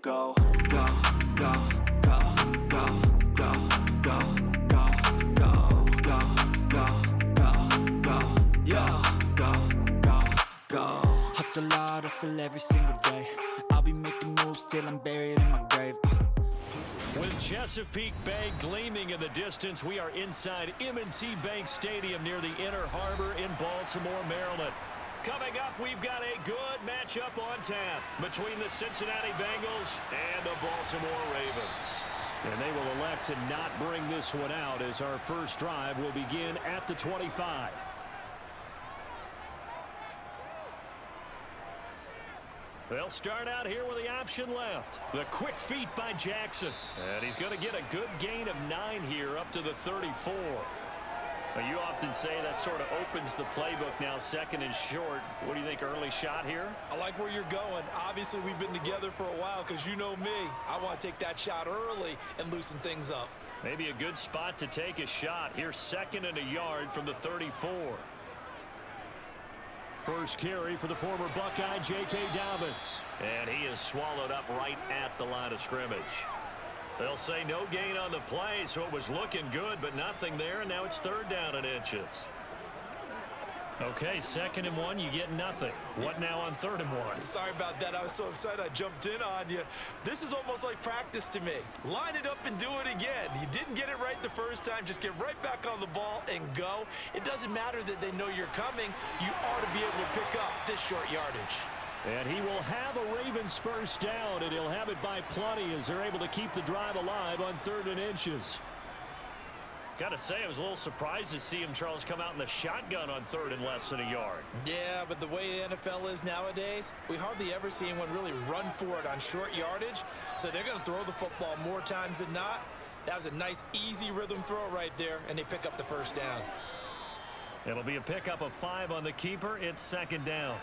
Go, go, go, go, go, go, go, go, go, go, go, go, go, yeah, go, go, go. Hustle hard, hustle every single day. I'll be making moves till I'm buried in my grave. With Chesapeake Bay gleaming in the distance, we are inside M&T Bank Stadium near the Inner Harbor in Baltimore, Maryland. Coming up, we've got a good matchup on tap between the Cincinnati Bengals and the Baltimore Ravens. And they will elect to not bring this one out as our first drive will begin at the 25. They'll start out here with the option left. The quick feet by Jackson. And he's going to get a good gain of 9 here up to the 34. Well, you often say that sort of opens the playbook now, second and short. What do you think, early shot here? I like where you're going. Obviously, we've been together for a while because you know me. I want to take that shot early and loosen things up. Maybe a good spot to take a shot. Here's 2nd and a yard from the 34. First carry for the former Buckeye, J.K. Dobbins. And he is swallowed up right at the line of scrimmage. They'll say no gain on the play, so it was looking good, but nothing there, and now it's 3rd down and inches. Okay, 2nd and 1, you get nothing. What now on 3rd and 1? Sorry about that. I was so excited I jumped in on you. This is almost like practice to me. Line it up and do it again. You didn't get it right the first time. Just get right back on the ball and go. It doesn't matter that they know you're coming. You ought to be able to pick up this short yardage. And he will have a Ravens first down, and he'll have it by plenty as they're able to keep the drive alive on 3rd and inches. Got to say, I was a little surprised to see him, Charles, come out in the shotgun on 3rd and less than a yard. Yeah, but the way the NFL is nowadays, we hardly ever see anyone really run for it on short yardage. So they're going to throw the football more times than not. That was a nice, easy rhythm throw right there, and they pick up the first down. It'll be a pickup of 5 on the keeper. It's 2nd down.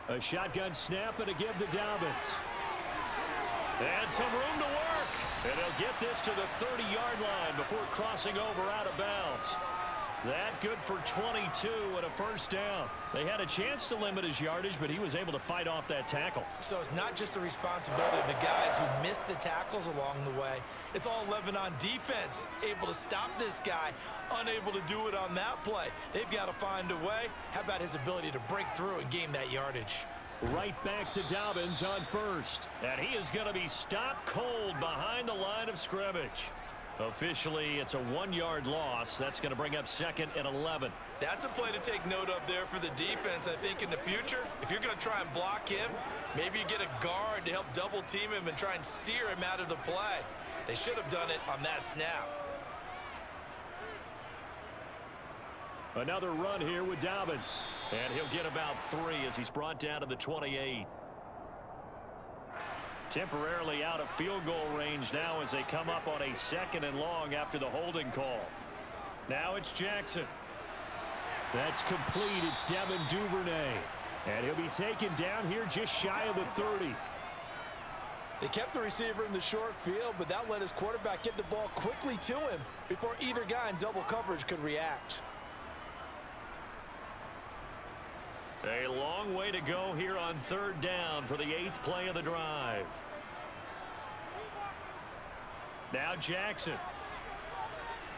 A shotgun snap and a give to Dobbins. And some room to work. And he'll get this to the 30-yard line before crossing over out of bounds. That good for 22 and a first down. They had a chance to limit his yardage, but he was able to fight off that tackle. So it's not just the responsibility of the guys who missed the tackles along the way. It's all 11 on defense, able to stop this guy, unable to do it on that play. They've got to find a way. How about his ability to break through and gain that yardage? Right back to Dobbins on first. And he is going to be stopped cold behind the line of scrimmage. Officially, it's a 1-yard loss. That's going to bring up 2nd and 11. That's a play to take note of there for the defense, I think, in the future. If you're going to try and block him, maybe you get a guard to help double-team him and try and steer him out of the play. They should have done it on that snap. Another run here with Dobbins. And he'll get about 3 as he's brought down to the 28. Temporarily out of field goal range now as they come up on a 2nd and long after the holding call. Now it's Jackson. That's complete. It's Devin Duvernay. And he'll be taken down here just shy of the 30. They kept the receiver in the short field, but that let his quarterback get the ball quickly to him before either guy in double coverage could react. A long way to go here on 3rd down for the 8th play of the drive. Now Jackson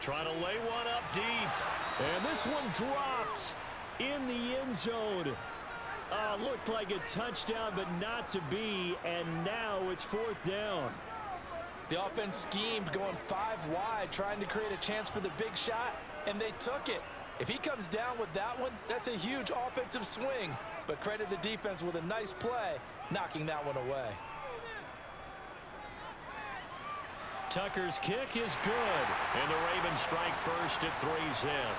trying to lay one up deep. And this one dropped in the end zone. Looked like a touchdown, but not to be. And now it's 4th down. The offense schemed going 5 wide, trying to create a chance for the big shot, and they took it. If he comes down with that one, that's a huge offensive swing. But credit the defense with a nice play, knocking that one away. Tucker's kick is good. And the Ravens strike first at 3's in.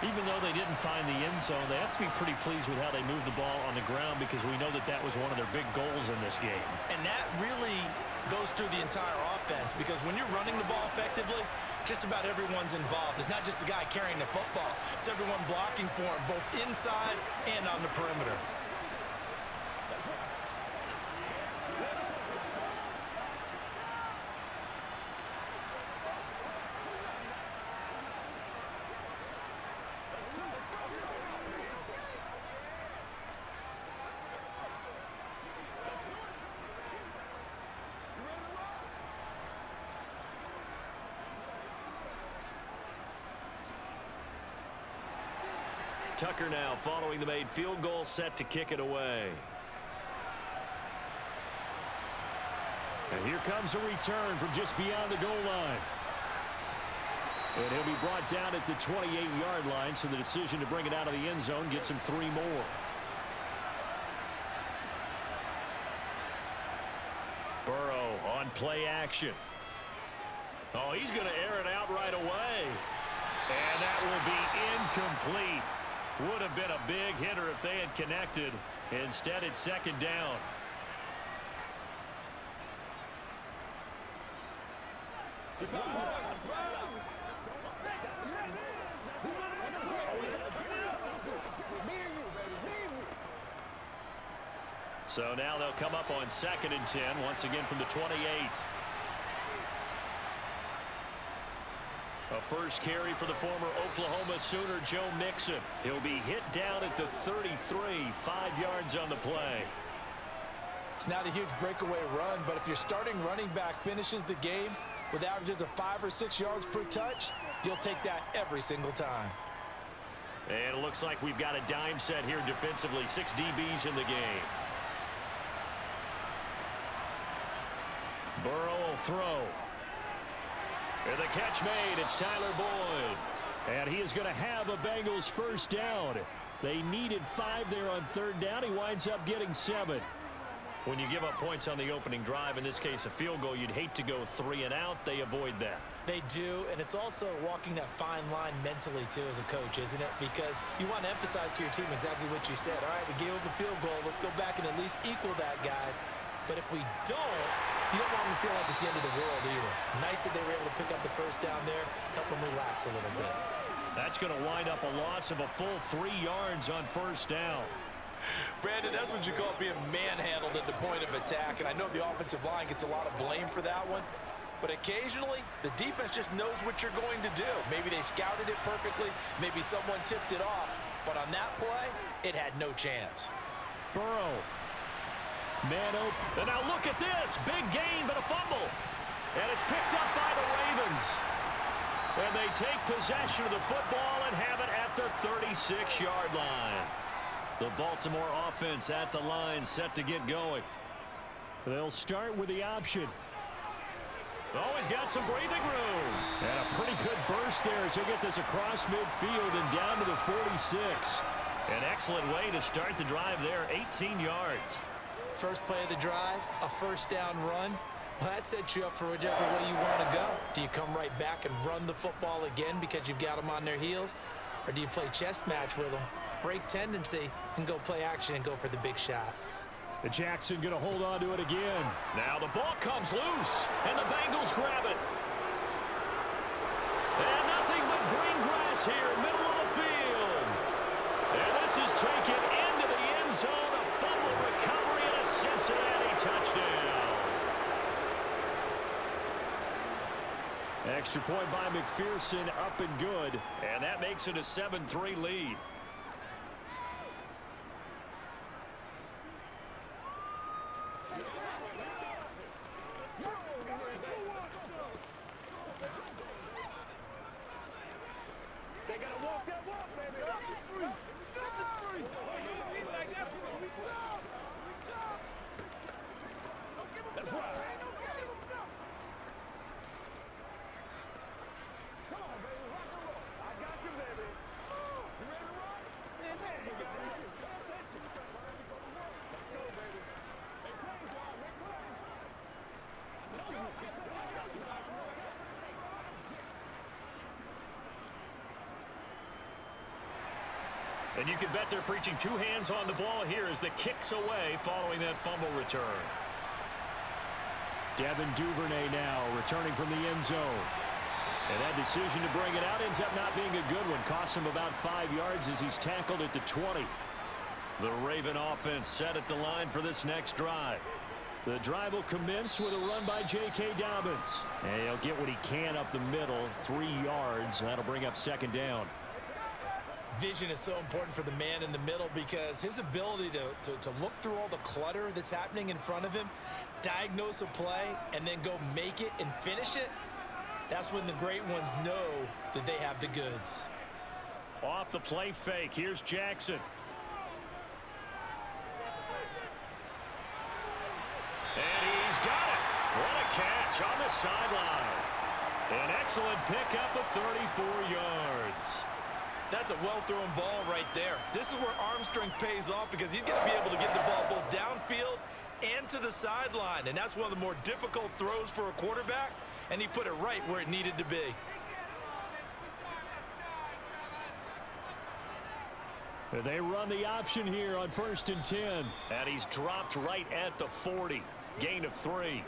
Even though they didn't find the end zone, they have to be pretty pleased with how they moved the ball on the ground because we know that that was one of their big goals in this game. And that really goes through the entire offense because when you're running the ball effectively, just about everyone's involved. It's not just the guy carrying the football. It's everyone blocking for him, both inside and on the perimeter. Tucker now following the made field goal, set to kick it away. And here comes a return from just beyond the goal line. And he'll be brought down at the 28-yard line, so the decision to bring it out of the end zone gets him 3 more. Burrow on play action. Oh, he's going to air it out right away. And that will be incomplete. Would have been a big hitter if they had connected. Instead, it's second down. So now they'll come up on 2nd and 10, once again from the 28. A first carry for the former Oklahoma Sooner, Joe Mixon. He'll be hit down at the 33, 5 yards on the play. It's not a huge breakaway run, but if your starting running back finishes the game with averages of 5 or 6 yards per touch, you'll take that every single time. And it looks like we've got a dime set here defensively. 6 DBs in the game. Burrow will throw. And the catch made. It's Tyler Boyd. And he is going to have a Bengals first down. They needed 5 there on 3rd down. He winds up getting 7. When you give up points on the opening drive, in this case a field goal, you'd hate to go 3 and out. They avoid that. They do, and it's also walking that fine line mentally, too, as a coach, isn't it? Because you want to emphasize to your team exactly what you said. All right, we gave up a field goal. Let's go back and at least equal that, guys. But if we don't, you don't want them to feel like it's the end of the world either. Nice that they were able to pick up the first down there, help them relax a little bit. That's going to wind up a loss of a full 3 yards on first down. Brandon, that's what you call being manhandled at the point of attack, and I know the offensive line gets a lot of blame for that one, but occasionally the defense just knows what you're going to do. Maybe they scouted it perfectly, maybe someone tipped it off, but on that play, it had no chance. Burrow. Man open. And now look at this. Big gain, but a fumble. And it's picked up by the Ravens. And they take possession of the football and have it at the 36-yard line. The Baltimore offense at the line, set to get going. They'll start with the option. Oh, he's got some breathing room. And a pretty good burst there as he'll get this across midfield and down to the 46. An excellent way to start the drive there, 18 yards. First play of the drive, a first down run. Well, that sets you up for whichever way you want to go. Do you come right back and run the football again because you've got them on their heels? Or do you play chess match with them, break tendency, and go play action and go for the big shot? The Jackson going to hold on to it again. Now the ball comes loose, and the Bengals grab it. And nothing but green grass here, middle of the field. And this is taken into the end zone. A fumble recovery and a Cincinnati touchdown. Extra point by McPherson, up and good. And that makes it a 7-3 lead. And you can bet they're preaching 2 hands on the ball here as the kick's away following that fumble return. Devin Duvernay now returning from the end zone. And that decision to bring it out ends up not being a good one. Costs him about 5 yards as he's tackled at the 20. The Raven offense set at the line for this next drive. The drive will commence with a run by J.K. Dobbins. And he'll get what he can up the middle, 3 yards. That'll bring up second down. Vision is so important for the man in the middle because his ability to look through all the clutter that's happening in front of him, diagnose a play, and then go make it and finish it, that's when the great ones know that they have the goods. Off the play fake. Here's Jackson. And he's got it. What a catch on the sideline. An excellent pickup of 34 yards. That's a well-thrown ball right there. This is where arm strength pays off because he's going to be able to get the ball both downfield and to the sideline. And that's one of the more difficult throws for a quarterback, and he put it right where it needed to be. They run the option here on 1st and 10. And he's dropped right at the 40. Gain of 3.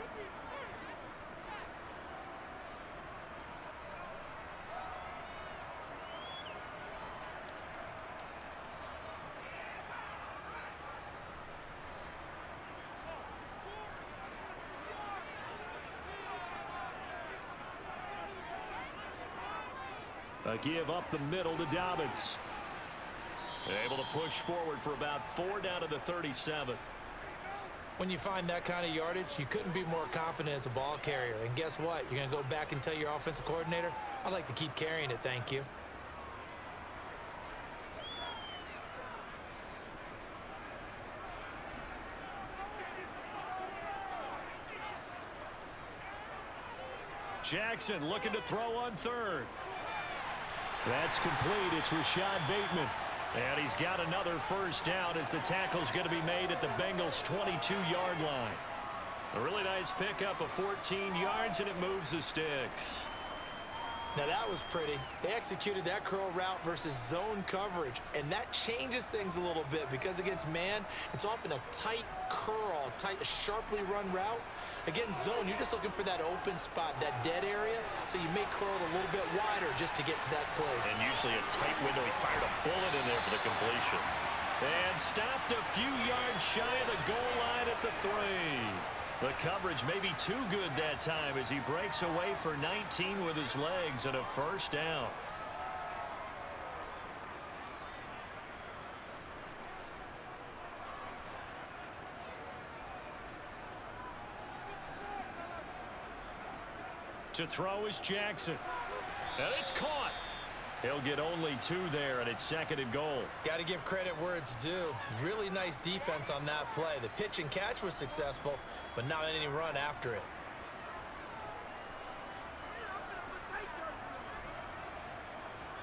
A give up the middle to Dobbins. Able to push forward for about 4 down to the 37. When you find that kind of yardage, you couldn't be more confident as a ball carrier. And guess what? You're going to go back and tell your offensive coordinator, I'd like to keep carrying it, thank you. Jackson looking to throw on 3rd. That's complete. It's Rashad Bateman. And he's got another first down as the tackle's going to be made at the Bengals' 22-yard line. A really nice pickup of 14 yards, and it moves the sticks. Now that was pretty. They executed that curl route versus zone coverage, and that changes things a little bit because against man, it's often a tight curl, tight, sharply run route. Against zone, you're just looking for that open spot, that dead area, so you may curl it a little bit wider just to get to that place. And usually a tight window. He fired a bullet in there for the completion. And stopped a few yards shy of the goal line at the 3. The coverage may be too good that time as he breaks away for 19 with his legs and a first down. To throw is Jackson. And it's caught. He'll get only 2 there, and it's 2nd and goal. Got to give credit where it's due. Really nice defense on that play. The pitch and catch was successful, but not any run after it.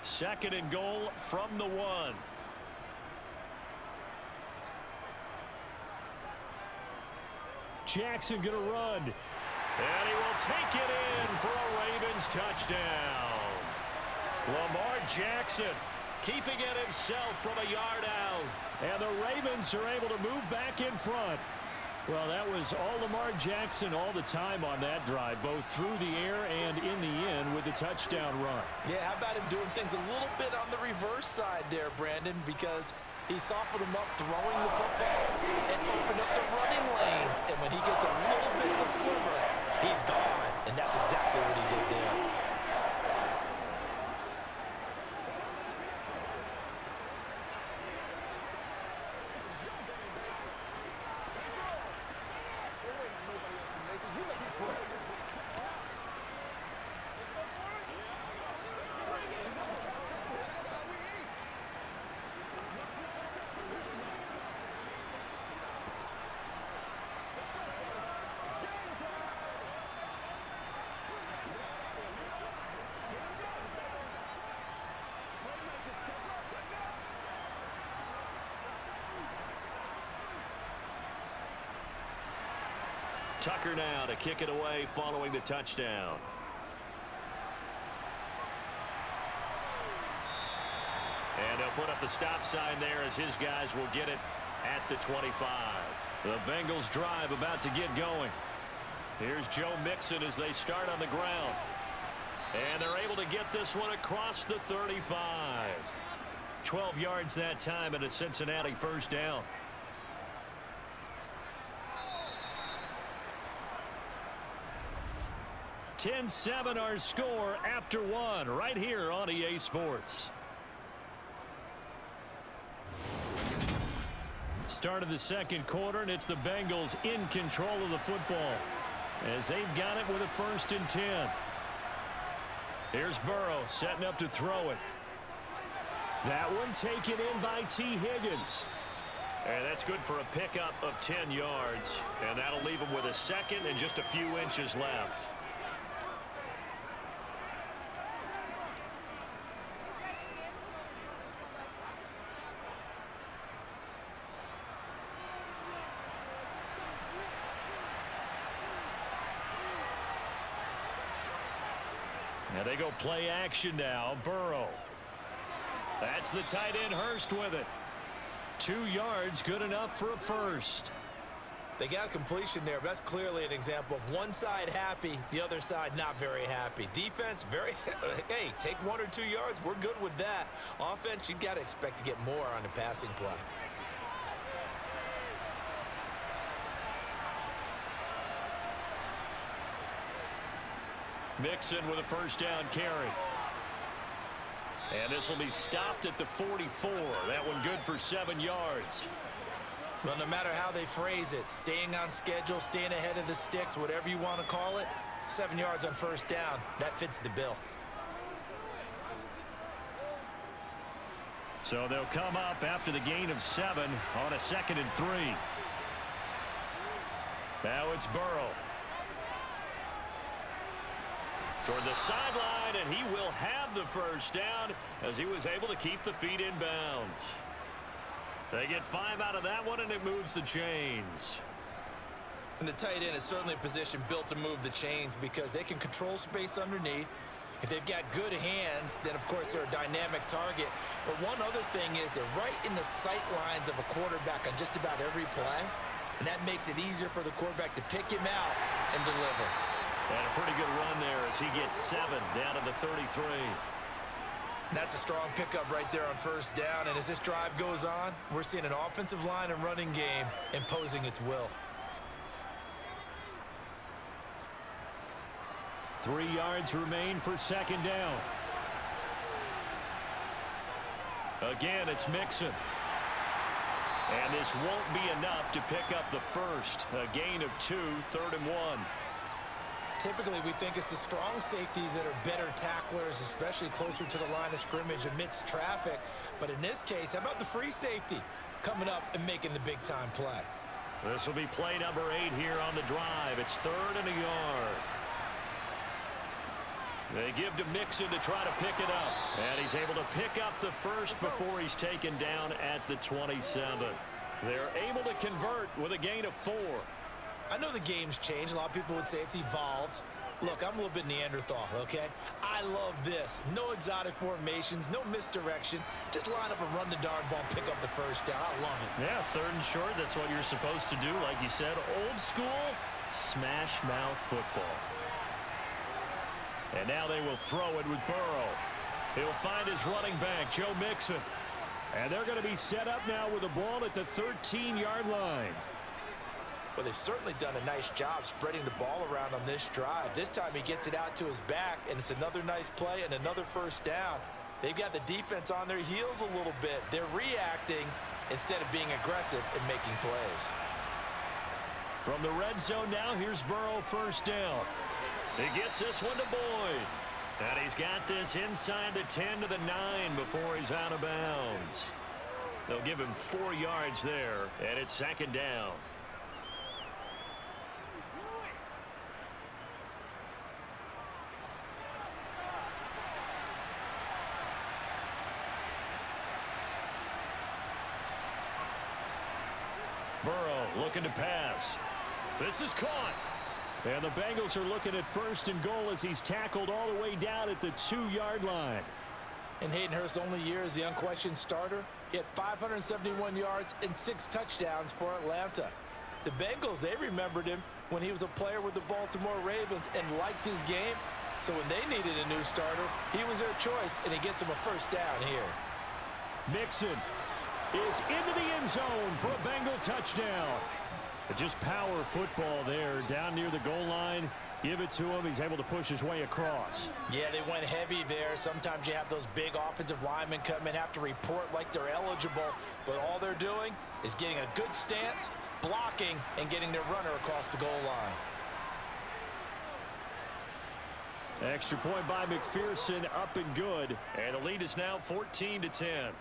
Second and goal from the 1. Jackson going to run. And he will take it in for a Ravens touchdown. Lamar Jackson keeping it himself from a yard out. And the Ravens are able to move back in front. Well, that was all Lamar Jackson all the time on that drive, both through the air and in the end with a touchdown run. Yeah, how about him doing things a little bit on the reverse side there, Brandon, because he softened him up throwing the football and opened up the running lanes. And when he gets a little bit of a sliver, he's gone. And that's exactly what he did there. Tucker now to kick it away following the touchdown. And they'll put up the stop sign there as his guys will get it at the 25. The Bengals drive about to get going. Here's Joe Mixon as they start on the ground. And they're able to get this one across the 35. 12 yards that time and a Cincinnati first down. 10-7 our score after 1 right here on EA Sports. Start of the second quarter, and it's the Bengals in control of the football as they've got it with a 1st and 10. Here's Burrow setting up to throw it. That one taken in by T. Higgins. And that's good for a pickup of 10 yards. And that'll leave him with a second and just a few inches left. Now they go play action now. Burrow. That's the tight end Hurst with it. 2 yards, good enough for a first. They got a completion there, but that's clearly an example of one side happy, the other side not very happy. Defense, very, hey, take 1 or 2 yards, we're good with that. Offense, you got to expect to get more on the passing play. Mixon with a first down carry. And this will be stopped at the 44. That one good for 7 yards. Well, no matter how they phrase it, staying on schedule, staying ahead of the sticks, whatever you want to call it, 7 yards on first down, that fits the bill. So they'll come up after the gain of 7 on a 2nd and 3. Now it's Burrow. Toward the sideline, and he will have the first down as he was able to keep the feet in bounds. They get 5 out of that one, and it moves the chains. And the tight end is certainly a position built to move the chains because they can control space underneath. If they've got good hands, then, of course, they're a dynamic target. But one other thing is they're right in the sight lines of a quarterback on just about every play, and that makes it easier for the quarterback to pick him out and deliver. And a pretty good run there as he gets 7 down to the 33. That's a strong pickup right there on first down. And as this drive goes on, we're seeing an offensive line and running game imposing its will. 3 yards remain for 2nd down. Again, it's Mixon. And this won't be enough to pick up the first. A gain of 2, 3rd and 1. Typically, we think it's the strong safeties that are better tacklers, especially closer to the line of scrimmage amidst traffic. But in this case, how about the free safety coming up and making the big-time play? This will be play number 8 here on the drive. It's 3rd and a yard. They give to Mixon to try to pick it up. And he's able to pick up the first before he's taken down at the 27. They're able to convert with a gain of 4. I know the game's changed. A lot of people would say it's evolved. Look, I'm a little bit Neanderthal, okay? I love this. No exotic formations, no misdirection. Just line up and run the darn ball, pick up the first down. I love it. Yeah, 3rd and short. That's what you're supposed to do. Like you said, old school smash mouth football. And now they will throw it with Burrow. He'll find his running back, Joe Mixon. And they're going to be set up now with the ball at the 13-yard line. Well, they've certainly done a nice job spreading the ball around on this drive. This time he gets it out to his back, and it's another nice play and another first down. They've got the defense on their heels a little bit. They're reacting instead of being aggressive and making plays. From the red zone now, here's Burrow, first down. He gets this one to Boyd. And he's got this inside the 10 to the 9 before he's out of bounds. They'll give him 4 yards there, and it's 2nd down. Burrow looking to pass. This is caught. And the Bengals are looking at 1st and goal as he's tackled all the way down at the 2-yard line. In Hayden Hurst's only year as the unquestioned starter, he had 571 yards and 6 touchdowns for Atlanta. The Bengals, they remembered him when he was a player with the Baltimore Ravens and liked his game. So when they needed a new starter, he was their choice, and he gets them a first down here. Mixon is into the end zone for a Bengal touchdown. But just power football there down near the goal line. Give it to him. He's able to push his way across. Yeah, they went heavy there. Sometimes you have those big offensive linemen come in, have to report like they're eligible. But all they're doing is getting a good stance, blocking, and getting their runner across the goal line. Extra point by McPherson, up and good. And the lead is now 14-10.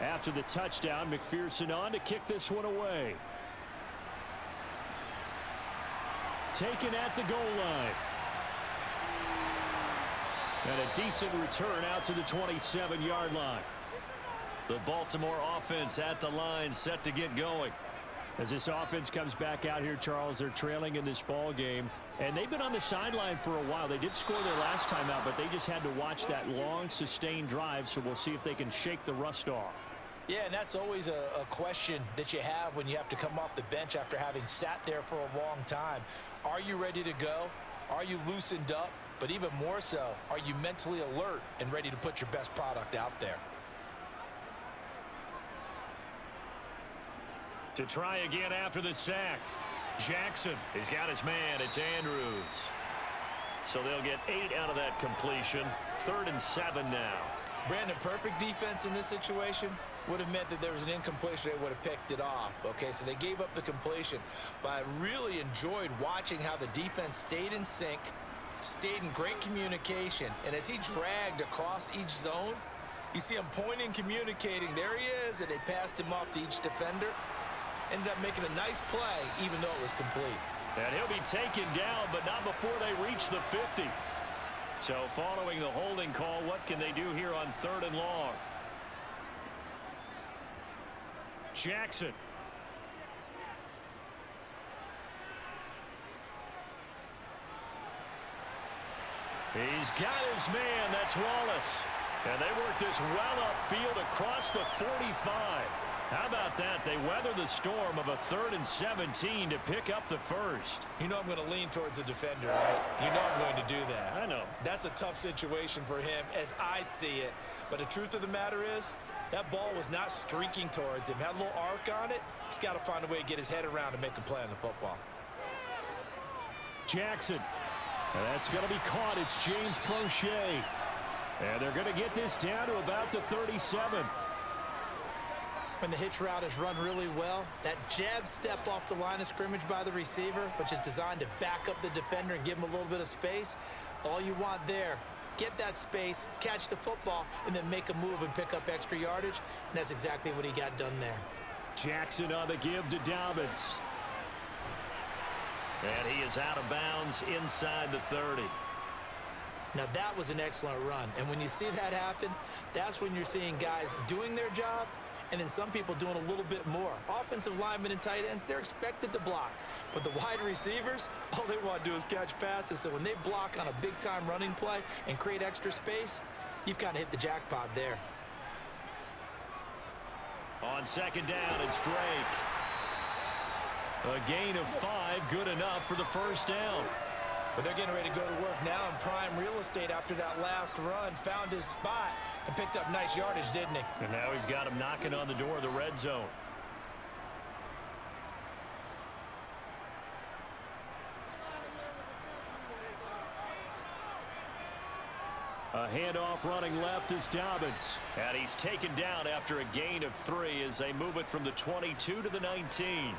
After the touchdown, McPherson on to kick this one away. Taken at the goal line. And a decent return out to the 27-yard line. The Baltimore offense at the line, set to get going. As this offense comes back out here, Charles, they're trailing in this ball game. And they've been on the sideline for a while. They did score their last time out, but they just had to watch that long, sustained drive. So we'll see if they can shake the rust off. Yeah, and that's always a question that you have when you have to come off the bench after having sat there for a long time. Are you ready to go? Are you loosened up? But even more so, are you mentally alert and ready to put your best product out there? To try again after the sack. Jackson has got his man. It's Andrews. So they'll get 8 out of that completion. 3rd and 7 now. Brandon, perfect defense in this situation would have meant that there was an incompletion. They would have picked it off. Okay, so they gave up the completion. But I really enjoyed watching how the defense stayed in sync, stayed in great communication. And as he dragged across each zone, you see him pointing, communicating. There he is, and they passed him off to each defender. Ended up making a nice play, even though it was complete. And he'll be taken down, but not before they reach the 50. So following the holding call, what can they do here on 3rd and long? Jackson. He's got his man. That's Wallace. And they work this well upfield across the 45. How about that? They weather the storm of a 3rd and 17 to pick up the first. You know I'm going to lean towards the defender, right? You know I'm going to do that. I know. That's a tough situation for him as I see it. But the truth of the matter is, that ball was not streaking towards him. Had a little arc on it. He's got to find a way to get his head around and make a play on the football. Jackson. And that's going to be caught. It's James Prochet. And they're going to get this down to about the 37. When the hitch route is run really well, that jab step off the line of scrimmage by the receiver, which is designed to back up the defender and give him a little bit of space, all you want there, get that space, catch the football, and then make a move and pick up extra yardage, and that's exactly what he got done there. Jackson on the give to Dobbins. And he is out of bounds inside the 30. Now that was an excellent run, and when you see that happen, that's when you're seeing guys doing their job, and then some people doing a little bit more. Offensive linemen and tight ends, they're expected to block. But the wide receivers, all they want to do is catch passes. So when they block on a big-time running play and create extra space, you've kind of hit the jackpot there. On 2nd down, it's Drake. A gain of 5, good enough for the 1st down. But they're getting ready to go to work now in prime real estate after that last run. Found his spot and picked up nice yardage, didn't he? And now he's got him knocking on the door of the red zone. A handoff running left is Dobbins. And he's taken down after a gain of 3 as they move it from the 22 to the 19.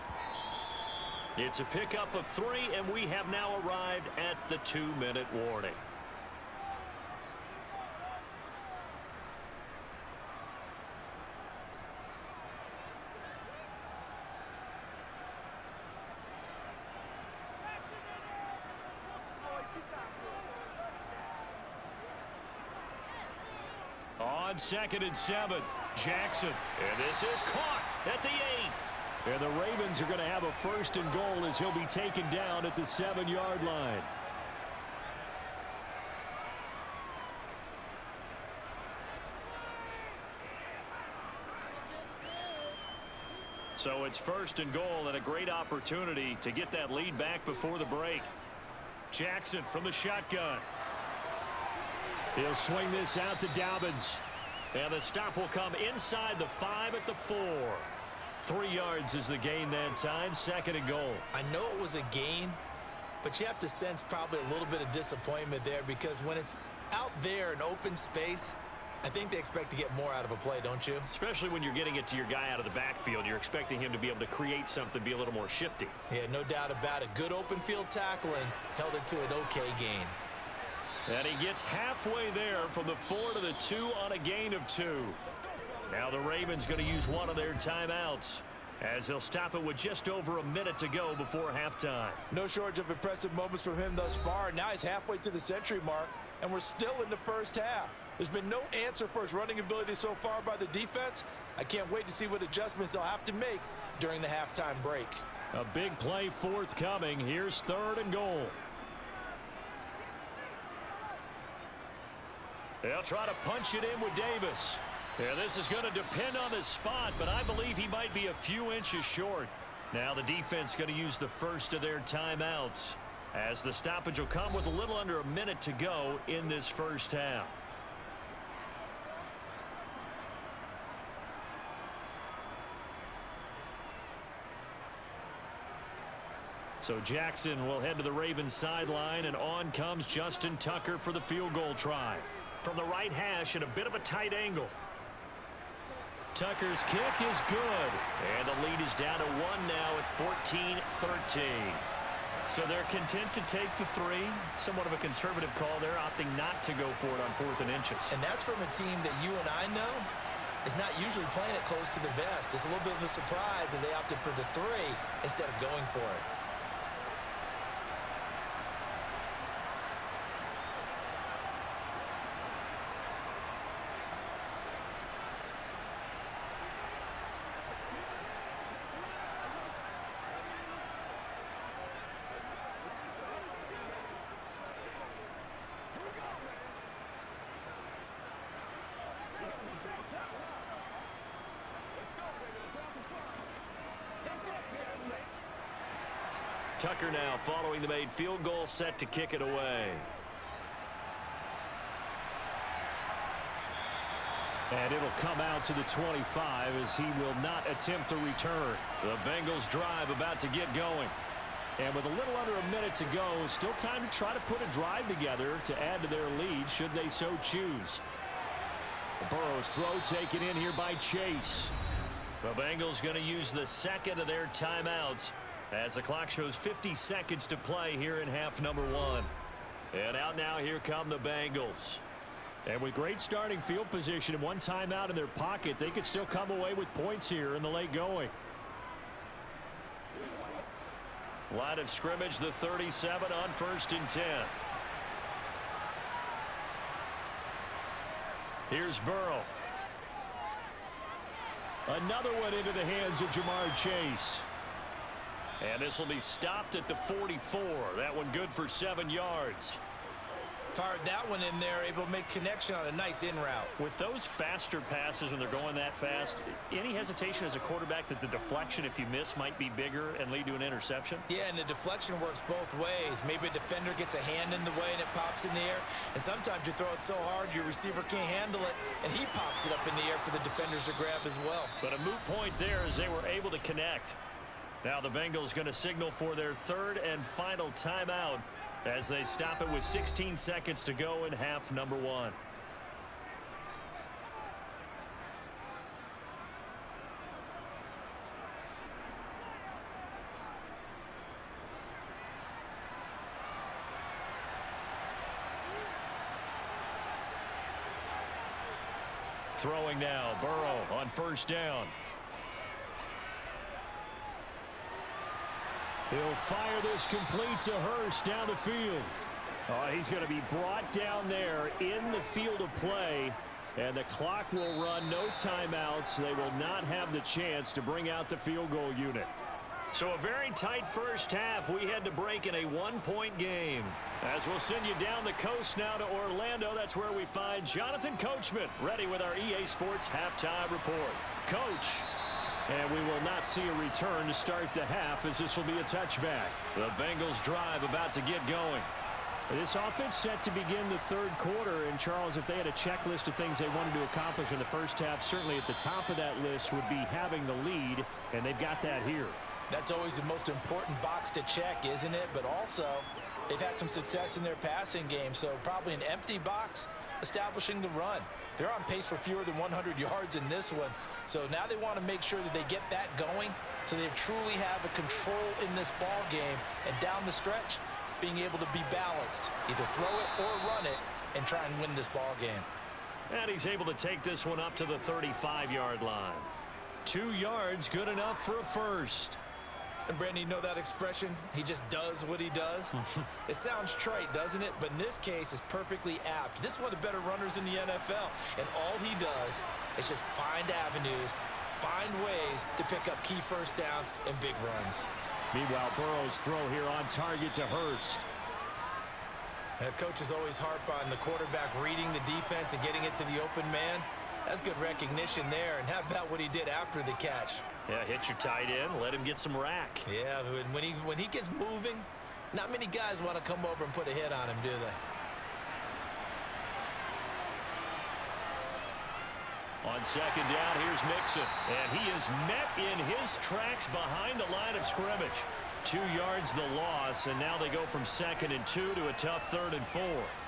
It's a pickup of 3, and we have now arrived at the 2-minute warning. On 2nd and 7, Jackson. And this is caught at the 8. And the Ravens are going to have a 1st and goal as he'll be taken down at the 7-yard line. So it's 1st and goal and a great opportunity to get that lead back before the break. Jackson from the shotgun. He'll swing this out to Dobbins. And the stop will come inside the 5 at the 4. 3 yards is the gain that time, 2nd and goal. I know it was a gain, but you have to sense probably a little bit of disappointment there because when it's out there in open space, I think they expect to get more out of a play, don't you? Especially when you're getting it to your guy out of the backfield. You're expecting him to be able to create something, be a little more shifty. Yeah, no doubt about it. Good open field tackle and held it to an okay gain. And he gets halfway there from the 4 to the 2 on a gain of 2. Now the Ravens going to use one of their timeouts as they'll stop it with just over a minute to go before halftime. No shortage of impressive moments from him thus far. Now he's halfway to the century mark, and we're still in the first half. There's been no answer for his running ability so far by the defense. I can't wait to see what adjustments they'll have to make during the halftime break. A big play forthcoming. Here's 3rd and goal. They'll try to punch it in with Davis. Yeah, this is going to depend on his spot, but I believe he might be a few inches short. Now the defense going to use the first of their timeouts as the stoppage will come with a little under a minute to go in this first half. So Jackson will head to the Ravens sideline, and on comes Justin Tucker for the field goal try. From the right hash at a bit of a tight angle. Tucker's kick is good. And the lead is down to 1 now at 14-13. So they're content to take the 3. Somewhat of a conservative call. They're opting not to go for it on 4th and inches. And that's from a team that you and I know is not usually playing it close to the vest. It's a little bit of a surprise that they opted for the 3 instead of going for it. Tucker now following the made field goal, set to kick it away. And it'll come out to the 25 as he will not attempt to return. The Bengals drive about to get going. And with a little under a minute to go, still time to try to put a drive together to add to their lead should they so choose. Burrow's throw taken in here by Chase. The Bengals going to use the 2nd of their timeouts as the clock shows 50 seconds to play here in half number 1. And out now, here come the Bengals. And with great starting field position and one timeout in their pocket, they could still come away with points here in the late going. Line of scrimmage, the 37 on 1st and 10. Here's Burrow. Another one into the hands of Jamar Chase. And this will be stopped at the 44. That one good for 7 yards. Fired that one in there, able to make connection on a nice in route. With those faster passes when they're going that fast, any hesitation as a quarterback that the deflection, if you miss, might be bigger and lead to an interception? Yeah, and the deflection works both ways. Maybe a defender gets a hand in the way and it pops in the air. And sometimes you throw it so hard your receiver can't handle it, and he pops it up in the air for the defenders to grab as well. But a moot point there as they were able to connect. Now the Bengals going to signal for their 3rd and final timeout as they stop it with 16 seconds to go in half number 1. Throwing now, Burrow on 1st down. He'll fire this complete to Hurst down the field. He's going to be brought down there in the field of play, and the clock will run. No timeouts. They will not have the chance to bring out the field goal unit. So a very tight first half. We had to break in a 1-point game. As we'll send you down the coast now to Orlando, that's where we find Jonathan Coachman ready with our EA Sports Halftime Report. Coach. And we will not see a return to start the half, as this will be a touchback. The Bengals drive about to get going. This offense set to begin the third quarter. And, Charles, if they had a checklist of things they wanted to accomplish in the first half, certainly at the top of that list would be having the lead, and they've got that here. That's always the most important box to check, isn't it? But also, they've had some success in their passing game, so probably an empty box establishing the run. They're on pace for fewer than 100 yards in this one, so now they want to make sure that they get that going so they truly have a control in this ball game, and down the stretch, being able to be balanced, either throw it or run it, and try and win this ball game. And he's able to take this one up to the 35-yard line. 2 yards, good enough for a first. And, Brandon, you know that expression? He just does what he does? It sounds trite, doesn't it? But in this case, it's perfectly apt. This is one of the better runners in the NFL. And all he does is just find avenues, find ways to pick up key first downs and big runs. Meanwhile, Burrow's throw here on target to Hurst. Coaches always harp on the quarterback reading the defense and getting it to the open man. That's good recognition there. And how about what he did after the catch? Yeah, hit your tight end, let him get some rack. Yeah, when he gets moving, not many guys want to come over and put a hit on him, do they? On second down, here's Mixon. And he is met in his tracks behind the line of scrimmage. 2 yards the loss, and now they go from 2nd and 2 to a tough 3rd and 4.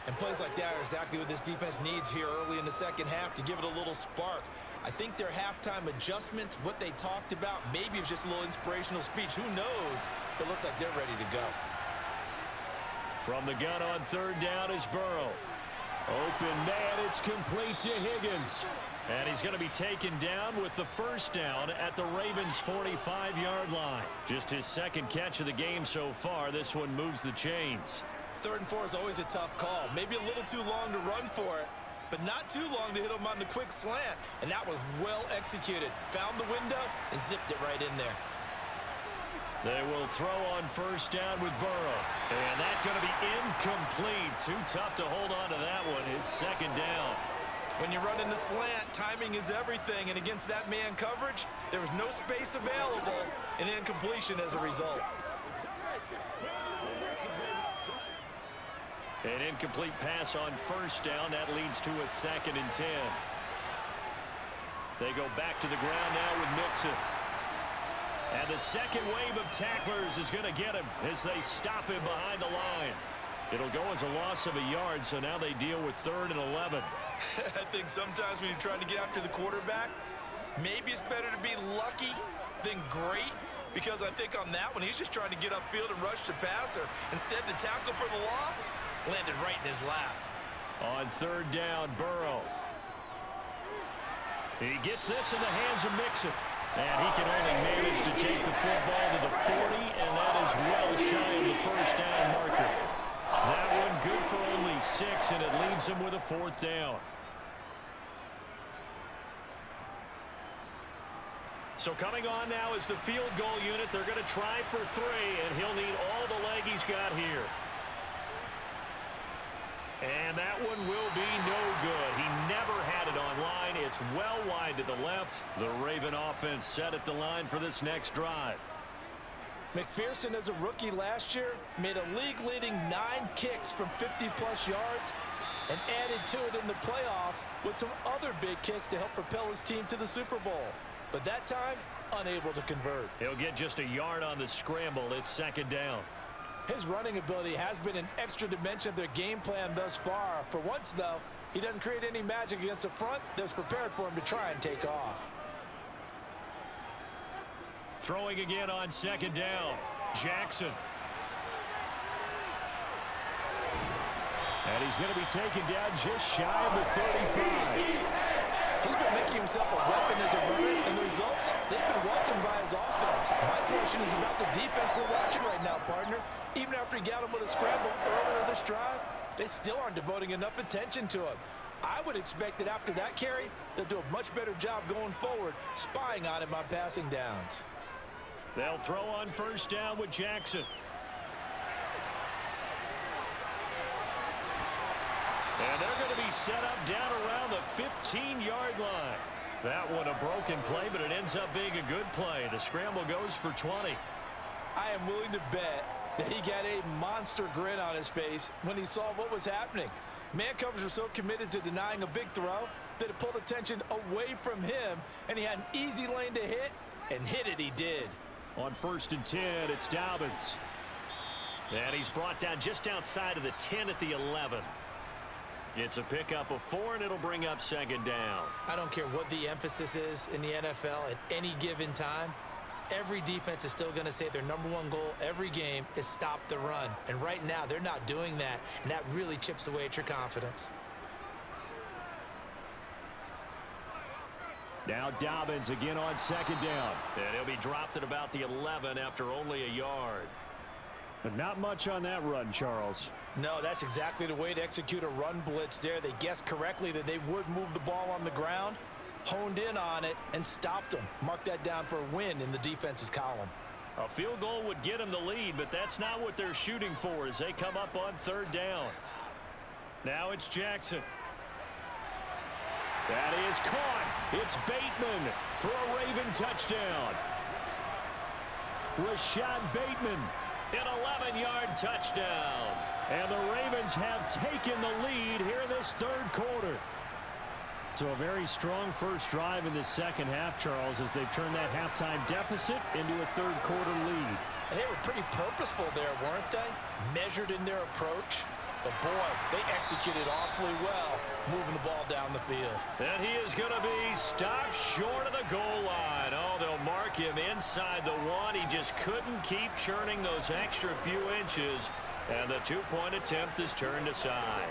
And plays like that are exactly what this defense needs here early in the second half to give it a little spark. I think their halftime adjustments, what they talked about, maybe it was just a little inspirational speech. Who knows? But it looks like they're ready to go. From the gun on 3rd down is Burrow. Open man, it's complete to Higgins. And he's going to be taken down with the first down at the Ravens' 45-yard line. Just his 2nd catch of the game so far. This one moves the chains. 3rd and 4 is always a tough call. Maybe a little too long to run for it, but not too long to hit him on the quick slant. And that was well executed. Found the window and zipped it right in there. They will throw on 1st down with Burrow. And that's going to be incomplete. Too tough to hold on to that one. It's 2nd down. When you run in the slant, timing is everything. And against that man coverage, there was no space available, and incompletion as a result. An incomplete pass on 1st down. That leads to a 2nd and 10. They go back to the ground now with Mixon. And the second wave of tacklers is going to get him as they stop him behind the line. It'll go as a loss of a yard, so now they deal with 3rd and 11. I think sometimes when you're trying to get after the quarterback, maybe it's better to be lucky than great, because I think on that one, he's just trying to get upfield and rush the passer. Instead, the tackle for the loss landed right in his lap. On 3rd down, Burrow. He gets this in the hands of Mixon. And he can only manage to take the football to the 40, and that is well shy of the 1st down marker. That one good for only 6, and it leaves him with a 4th down. So coming on now is the field goal unit. They're going to try for 3, and he'll need all the leg he's got here. And that one will be no good. He never had it on line. It's well wide to the left. The Raven offense set at the line for this next drive. McPherson, as a rookie last year, made a league-leading 9 kicks from 50-plus yards and added to it in the playoffs with some other big kicks to help propel his team to the Super Bowl. But that time, unable to convert. He'll get just a yard on the scramble. It's 2nd down. His running ability has been an extra dimension of their game plan thus far. For once, though, he doesn't create any magic against the front that's prepared for him to try and take off. Throwing again on 2nd down. Jackson. And he's going to be taken down just shy of the 35. He's been making himself a weapon as a runner, and the results, they've been welcomed by his offense. My question is about the defense we're watching right now, partner. Even after he got him with a scramble earlier this drive, they still aren't devoting enough attention to him. I would expect that after that carry, they'll do a much better job going forward, spying on him on passing downs. They'll throw on 1st down with Jackson. And they're going to be set up down around the 15-yard line. That one a broken play, but it ends up being a good play. The scramble goes for 20. I am willing to bet that he got a monster grin on his face when he saw what was happening. Man covers were so committed to denying a big throw that it pulled attention away from him, and he had an easy lane to hit, and hit it he did. On 1st and 10, it's Dobbins. And he's brought down just outside of the 10 at the 11. It's a pickup of 4, and it'll bring up 2nd down. I don't care what the emphasis is in the NFL at any given time. Every defense is still going to say their #1 goal every game is stop the run. And right now, they're not doing that, and that really chips away at your confidence. Now Dobbins again on 2nd down. And he'll be dropped at about the 11 after only a yard. But not much on that run, Charles. No, that's exactly the way to execute a run blitz there. They guessed correctly that they would move the ball on the ground, honed in on it, and stopped them. Mark that down for a win in the defense's column. A field goal would get them the lead, but that's not what they're shooting for as they come up on 3rd down. Now it's Jackson. That is caught. It's Bateman for a Raven touchdown. Rashad Bateman, an 11-yard touchdown. And the Ravens have taken the lead here in this 3rd quarter. So a very strong first drive in the second half, Charles, as they've turned that halftime deficit into a 3rd quarter lead. And they were pretty purposeful there, weren't they? Measured in their approach. But, boy, they executed awfully well, moving the ball down the field. And he is going to be stopped short of the goal line. Oh, they'll mark him inside the 1. He just couldn't keep churning those extra few inches. And the 2-point attempt is turned aside.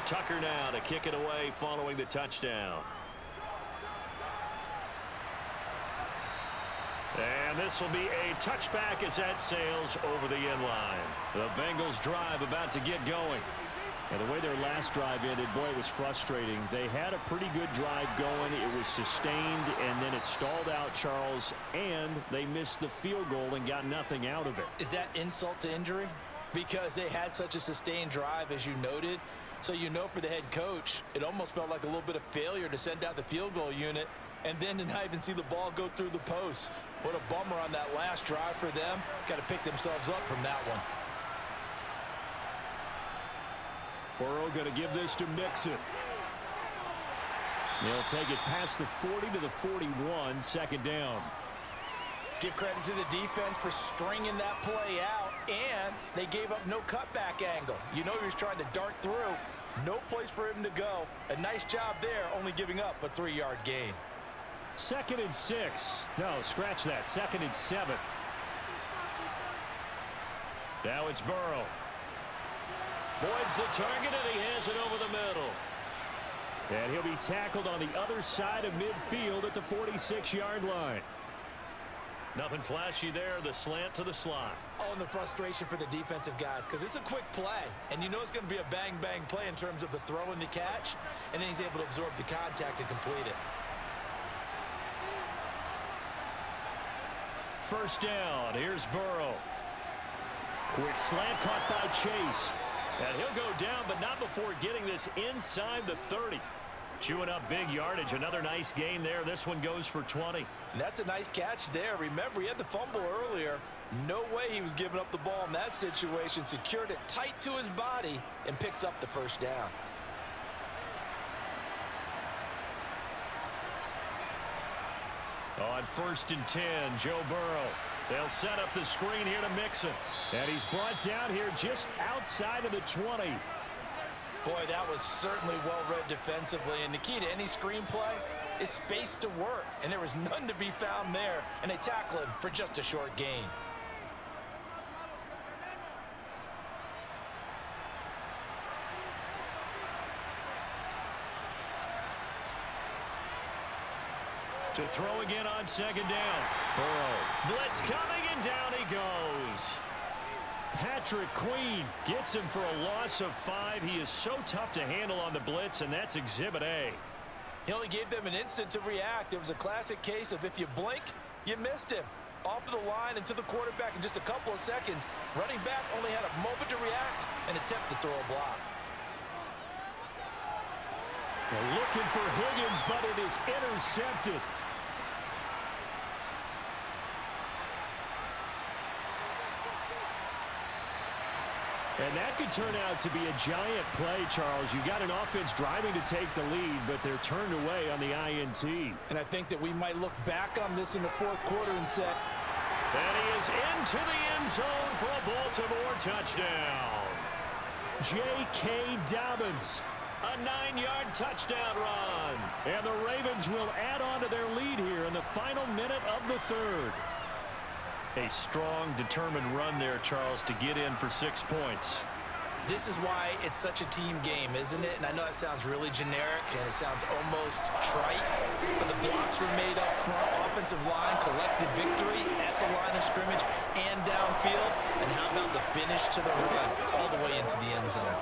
Tucker now to kick it away following the touchdown. And this will be a touchback as that sails over the end line. The Bengals drive about to get going. And the way their last drive ended, boy, it was frustrating. They had a pretty good drive going. It was sustained, and then it stalled out, Charles, and they missed the field goal and got nothing out of it. Is that insult to injury? Because they had such a sustained drive, as you noted. So you know for the head coach, it almost felt like a little bit of failure to send out the field goal unit and then to not even see the ball go through the post. What a bummer on that last drive for them. Got to pick themselves up from that one. Burrow going to give this to Mixon. They'll take it past the 40 to the 41, 2nd down. Give credit to the defense for stringing that play out, and they gave up no cutback angle. You know he was trying to dart through. No place for him to go. A nice job there, only giving up a 3-yard gain. 2nd and 6. No, scratch that. 2nd and 7. Now it's Burrow. Boyd's the target, and he has it over the middle. And he'll be tackled on the other side of midfield at the 46-yard line. Nothing flashy there, the slant to the slot. Oh, and the frustration for the defensive guys, because it's a quick play, and you know it's going to be a bang-bang play in terms of the throw and the catch, and then he's able to absorb the contact and complete it. 1st down, here's Burrow. Quick slant caught by Chase. And he'll go down, but not before getting this inside the 30. Chewing up big yardage. Another nice gain there. This one goes for 20. That's a nice catch there. Remember, he had the fumble earlier. No way he was giving up the ball in that situation. Secured it tight to his body and picks up the 1st down. On 1st and 10, Joe Burrow. They'll set up the screen here to Mixon. And he's brought down here just outside of the 20. Boy, that was certainly well-read defensively. And the key to any screenplay is space to work. And there was none to be found there. And they tackle him for just a short gain. To throw again on second down. Burrow. Blitz coming, and down he goes. Patrick Queen gets him for a loss of 5. He is so tough to handle on the blitz, and that's Exhibit A. He only gave them an instant to react. It was a classic case of if you blink, you missed him. Off of the line and to the quarterback in just a couple of seconds. Running back only had a moment to react and attempt to throw a block. They're looking for Higgins, but it is intercepted. And that could turn out to be a giant play, Charles. You got an offense driving to take the lead, but they're turned away on the INT. And I think that we might look back on this in the fourth quarter and say, and he is into the end zone for a Baltimore touchdown. J.K. Dobbins. A 9-yard touchdown run. And the Ravens will add on to their lead here in the final minute of the third. A strong, determined run there, Charles, to get in for 6 points. This is why it's such a team game, isn't it? And I know that sounds really generic and it sounds almost trite, but the blocks were made up front, offensive line, collected victory at the line of scrimmage and downfield. And how about the finish to the run all the way into the end zone?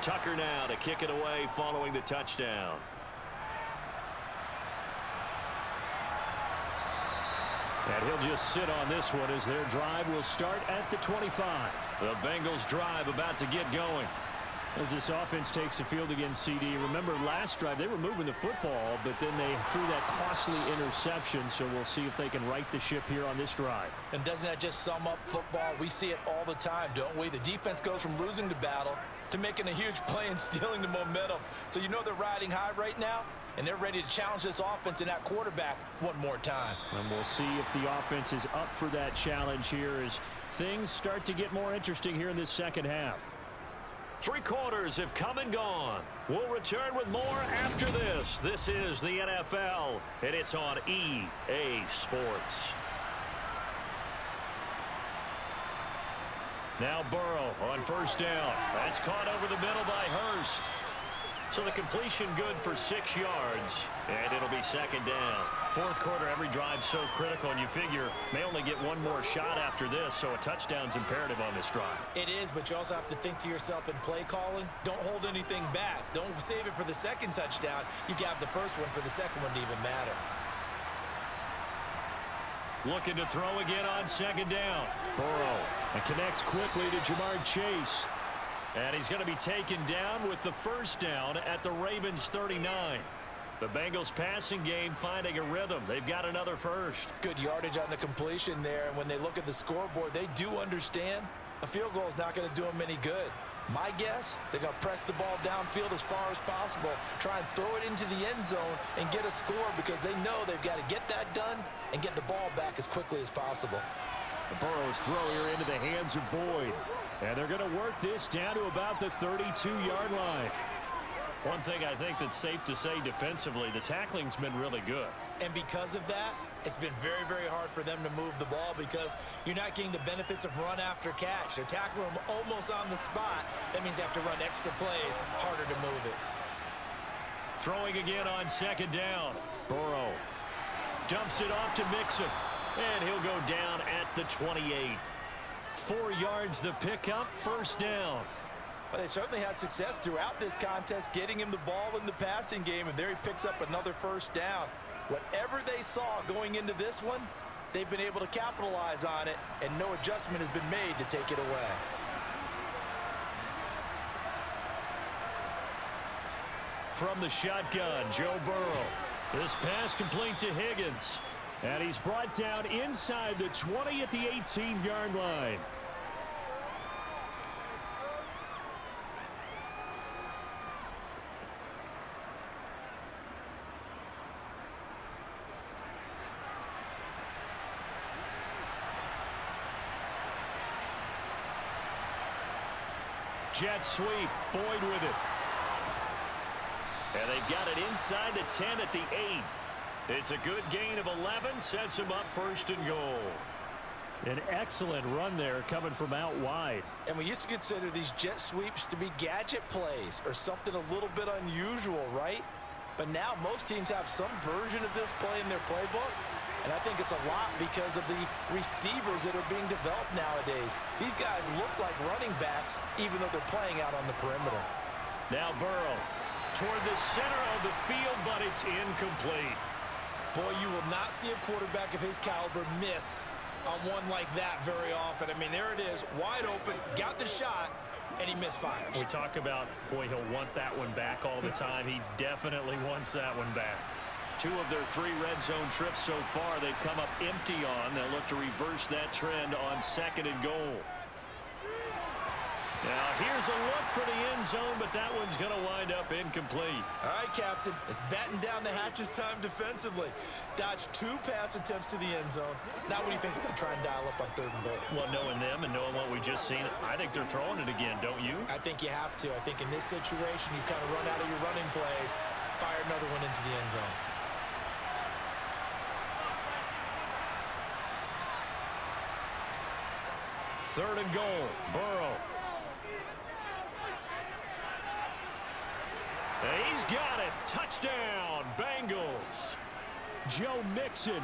Tucker now to kick it away following the touchdown. And he'll just sit on this one as their drive will start at the 25. The Bengals drive about to get going. As this offense takes the field against CD, remember last drive they were moving the football, but then they threw that costly interception, so we'll see if they can right the ship here on this drive. And doesn't that just sum up football? We see it all the time, don't we? The defense goes from losing the battle to making a huge play and stealing the momentum. So you know they're riding high right now, and they're ready to challenge this offense and that quarterback one more time. And we'll see if the offense is up for that challenge here as things start to get more interesting here in this second half. 3 quarters have come and gone. We'll return with more after this. This is the NFL, and it's on EA Sports. Now Burrow on first down. That's caught over the middle by Hurst. So the completion good for 6 yards, and it'll be second down. Fourth quarter, every drive's so critical, and you figure may only get one more shot after this, so a touchdown's imperative on this drive. It is, but you also have to think to yourself in play calling, don't hold anything back. Don't save it for the second touchdown. You got the first one for the second one to even matter. Looking to throw again on second down. Burrow and connects quickly to Jamar Chase. And he's going to be taken down with the first down at the Ravens 39. The Bengals passing game finding a rhythm. They've got another first. Good yardage on the completion there. And when they look at the scoreboard, they do understand a field goal is not going to do them any good. My guess, they're going to press the ball downfield as far as possible, try and throw it into the end zone and get a score because they know they've got to get that done and get the ball back as quickly as possible. The Burrow's throw here into the hands of Boyd. And they're going to work this down to about the 32-yard line. One thing I think that's safe to say defensively, the tackling's been really good. And because of that, it's been very, very hard for them to move the ball because you're not getting the benefits of run after catch. They're tackling them almost on the spot. That means they have to run extra plays, harder to move it. Throwing again on second down. Burrow dumps it off to Mixon. And he'll go down at the 28. 4 yards the pickup, first down. Well, they certainly had success throughout this contest, getting him the ball in the passing game, and there he picks up another first down. Whatever they saw going into this one, they've been able to capitalize on it, and no adjustment has been made to take it away. From the shotgun, Joe Burrow. This pass complete to Higgins. And he's brought down inside the 20 at the 18-yard line. Jet sweep. Boyd with it. And they've got it inside the 10 at the 8. It's a good gain of 11. Sets him up first and goal. An excellent run there coming from out wide. And we used to consider these jet sweeps to be gadget plays or something a little bit unusual, right? But now most teams have some version of this play in their playbook. And I think it's a lot because of the receivers that are being developed nowadays. These guys look like running backs even though they're playing out on the perimeter. Now Burrow toward the center of the field, but it's incomplete. Boy, you will not see a quarterback of his caliber miss on one like that very often. I mean, there it is, wide open, got the shot, and he misfires. We talk about, boy, he'll want that one back all the time. He definitely wants that one back. 2 of their 3 red zone trips so far, they've come up empty on. They'll look to reverse that trend on 2nd and goal. Now, here's a look for the end zone, but that one's going to wind up incomplete. All right, Captain, it's batten down the hatches time defensively. Dodged 2 pass attempts to the end zone. Now what do you think they're going to try and dial up on 3rd and goal? Well, knowing them and knowing what we just seen, I think they're throwing it again, don't you? I think you have to. I think in this situation, you kind of run out of your running plays, fire another one into the end zone. Third and goal, Burrow. He's got it. Touchdown, Bengals. Joe Mixon.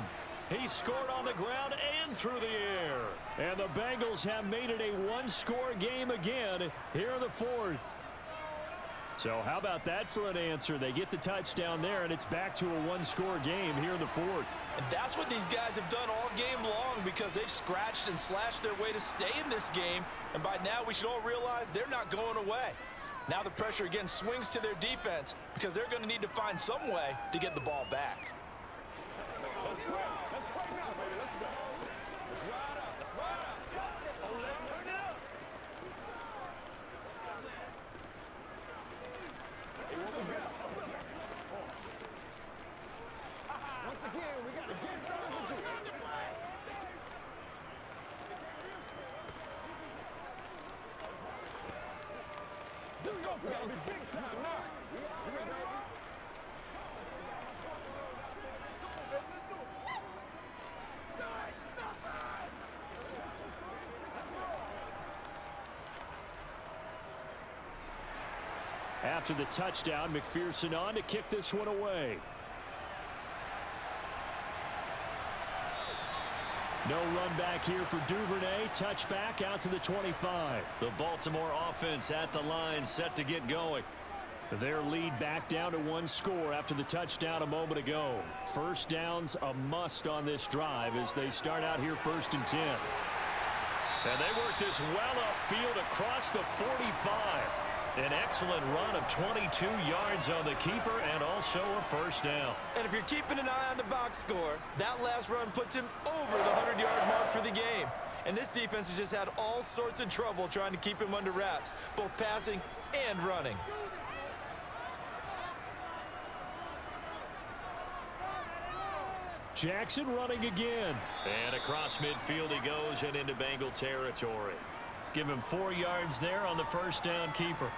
He scored on the ground and through the air. And the Bengals have made it a 1-score game again here in the 4th. So how about that for an answer? They get the touchdown there, and it's back to a 1-score game here in the 4th. And that's what these guys have done all game long because they've scratched and slashed their way to stay in this game. And by now, we should all realize they're not going away. Now the pressure again swings to their defense because they're going to need to find some way to get the ball back. After the touchdown, McPherson on to kick this one away. No run back here for Duvernay. Touchback out to the 25. The Baltimore offense at the line, set to get going. Their lead back down to 1 score after the touchdown a moment ago. First down's a must on this drive as they start out here 1st and 10. And they work this well upfield across the 45. An excellent run of 22 yards on the keeper and also a first down. And if you're keeping an eye on the box score, that last run puts him over the 100-yard mark for the game. And this defense has just had all sorts of trouble trying to keep him under wraps, both passing and running. Jackson running again. And across midfield he goes and into Bengal territory. Give him 4 yards there on the first down keeper.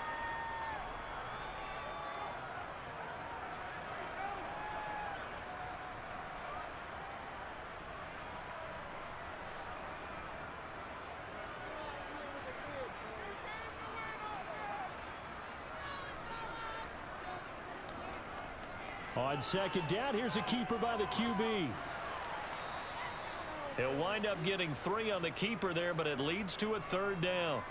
On 2nd down, here's a keeper by the QB. He'll wind up getting 3 on the keeper there, but it leads to a 3rd down.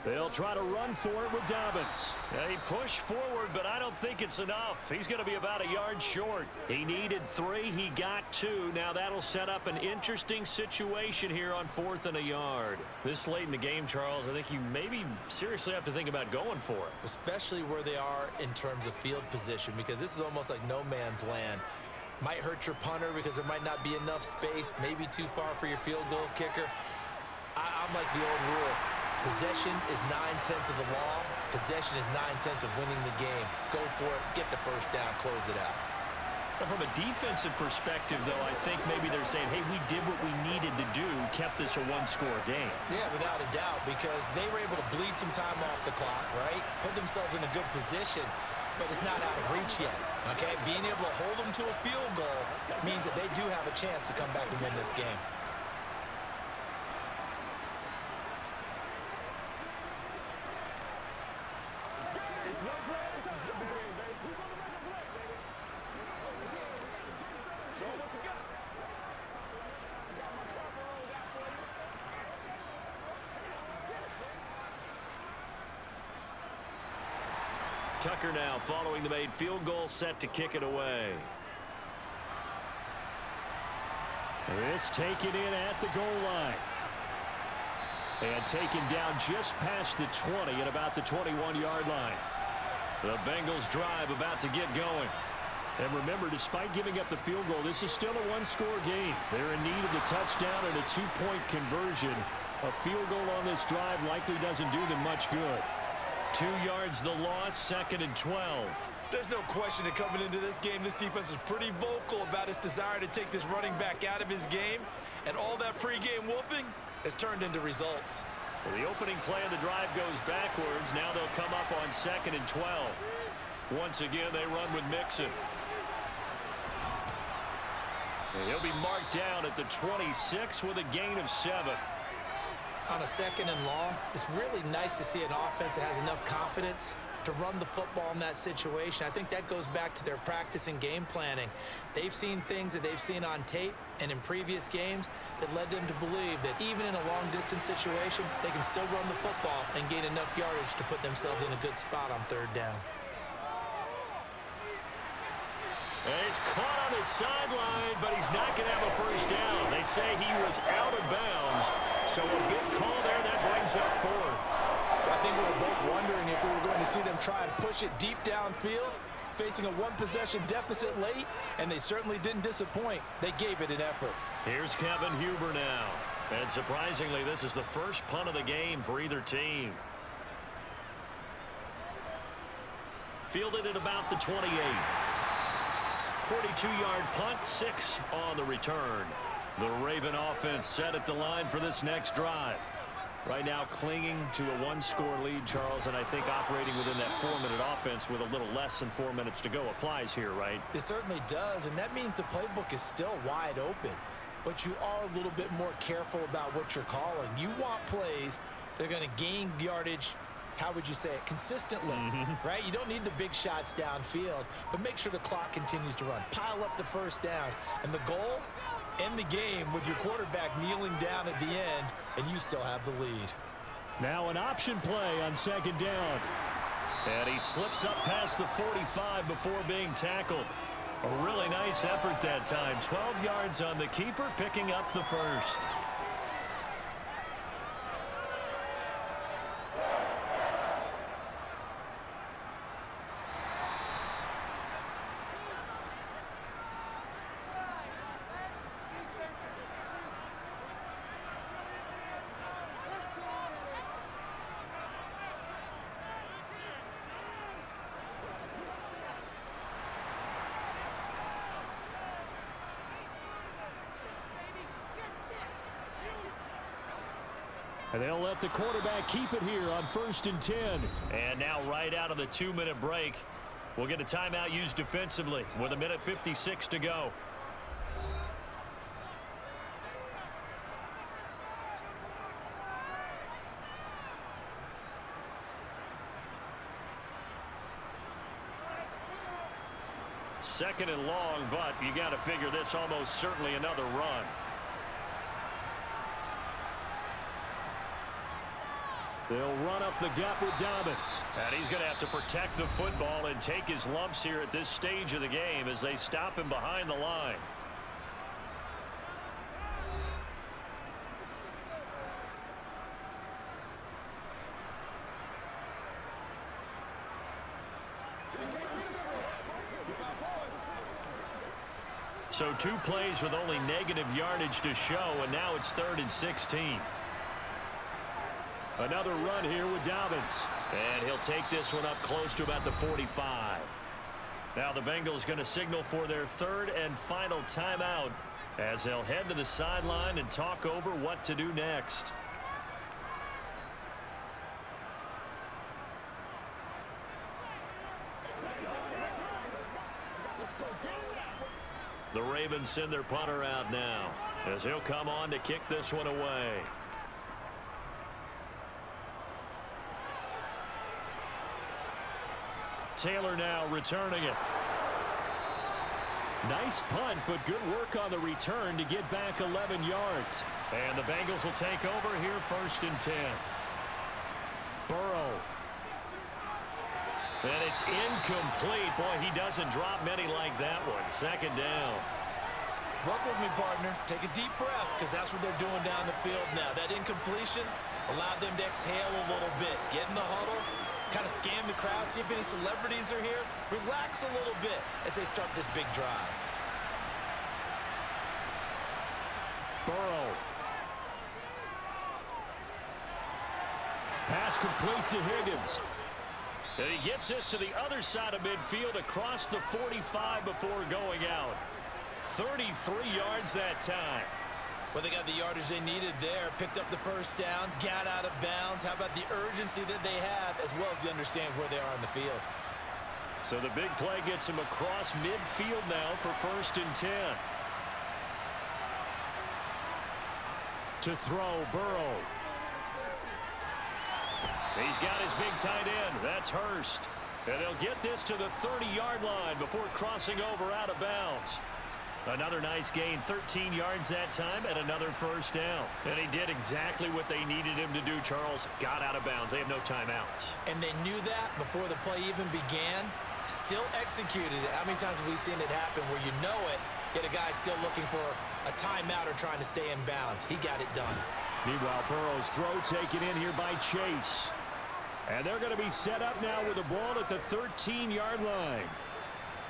They'll try to run for it with Dobbins. He pushed forward, but I don't think it's enough. He's going to be about a yard short. He needed 3. He got 2. Now that'll set up an interesting situation here on 4th and a yard. This late in the game, Charles, I think you maybe seriously have to think about going for it. Especially where they are in terms of field position, because this is almost like no man's land. Might hurt your punter because there might not be enough space, maybe too far for your field goal kicker. I'm like the old rule. Possession is 9/10 of the law. Possession is 9/10 of winning the game. Go for it. Get the first down. Close it out. From a defensive perspective, though, I think maybe they're saying, hey, we did what we needed to do, kept this a one-score game. Yeah, without a doubt, because they were able to bleed some time off the clock, right? Put themselves in a good position, but it's not out of reach yet, okay? Being able to hold them to a field goal means that they do have a chance to come back and win this game. Tucker now following the made field goal, set to kick it away. This taken in at the goal line. And taken down just past the 20 at about the 21-yard line. The Bengals drive about to get going. And remember, despite giving up the field goal, this is still a one-score game. They're in need of the touchdown and a two-point conversion. A field goal on this drive likely doesn't do them much good. 2 yards the loss, 2nd and 12. There's no question that coming into this game, this defense was pretty vocal about its desire to take this running back out of his game. And all that pregame wolfing has turned into results. So the opening play of the drive goes backwards. Now they'll come up on 2nd and 12. Once again, they run with Mixon. And he'll be marked down at the 26 with a gain of 7. On a 2nd and long, it's really nice to see an offense that has enough confidence to run the football in that situation. I think that goes back to their practice and game planning. They've seen things that they've seen on tape and in previous games that led them to believe that even in a long-distance situation, they can still run the football and gain enough yardage to put themselves in a good spot on 3rd down. And he's caught on his sideline, but he's not going to have a first down. They say he was out of bounds, so a big call there that brings up 4th. I think we were both wondering if we were going to see them try and push it deep downfield, facing a one-possession deficit late, and they certainly didn't disappoint. They gave it an effort. Here's Kevin Huber now. And surprisingly, this is the first punt of the game for either team. Fielded at about the 28. 42-yard punt, 6 on the return. The Raven offense set at the line for this next drive. Right now clinging to a one-score lead, Charles, and I think operating within that 4-minute offense with a little less than 4 minutes to go applies here, right? It certainly does, and that means the playbook is still wide open. But you are a little bit more careful about what you're calling. You want plays that are going to gain yardage, how would you say it, consistently, right? You don't need the big shots downfield, but make sure the clock continues to run. Pile up the first downs. And the goal, end the game with your quarterback kneeling down at the end, and you still have the lead. Now an option play on 2nd down. And he slips up past the 45 before being tackled. A really nice effort that time. 12 yards on the keeper, picking up the first. And they'll let the quarterback keep it here on 1st and 10. And now right out of the 2-minute break, we'll get a timeout used defensively with 1:56 to go. Second and long, but you got to figure this almost certainly another run. They'll run up the gut with Dobbins. And he's going to have to protect the football and take his lumps here at this stage of the game as they stop him behind the line. So 2 plays with only negative yardage to show, and now it's 3rd and 16. Another run here with Dobbins. And he'll take this one up close to about the 45. Now the Bengals going to signal for their third and final timeout as they'll head to the sideline and talk over what to do next. The Ravens send their punter out now as he'll come on to kick this one away. Taylor now returning it. Nice punt, but good work on the return to get back 11 yards. And the Bengals will take over here 1st and 10. Burrow. And it's incomplete. Boy, he doesn't drop many like that one. 2nd down. Work with me, partner. Take a deep breath, because that's what they're doing down the field now. That incompletion allowed them to exhale a little bit. Get in the huddle, kind of scan the crowd, see if any celebrities are here. Relax a little bit as they start this big drive. Burrow. Pass complete to Higgins. And he gets this to the other side of midfield across the 45 before going out. 33 yards that time. Well, they got the yardage they needed there. Picked up the 1st down, got out of bounds. How about the urgency that they have, as well as they understand where they are on the field. So the big play gets him across midfield now for 1st and 10. To throw, Burrow. He's got his big tight end. That's Hurst. And they'll get this to the 30-yard line before crossing over out of bounds. Another nice gain, 13 yards that time, and another 1st down. And he did exactly what they needed him to do, Charles. Got out of bounds. They have no timeouts. And they knew that before the play even began. Still executed it. How many times have we seen it happen where you know it, yet a guy's still looking for a timeout or trying to stay in bounds? He got it done. Meanwhile, Burrow's throw taken in here by Chase. And they're going to be set up now with the ball at the 13-yard line.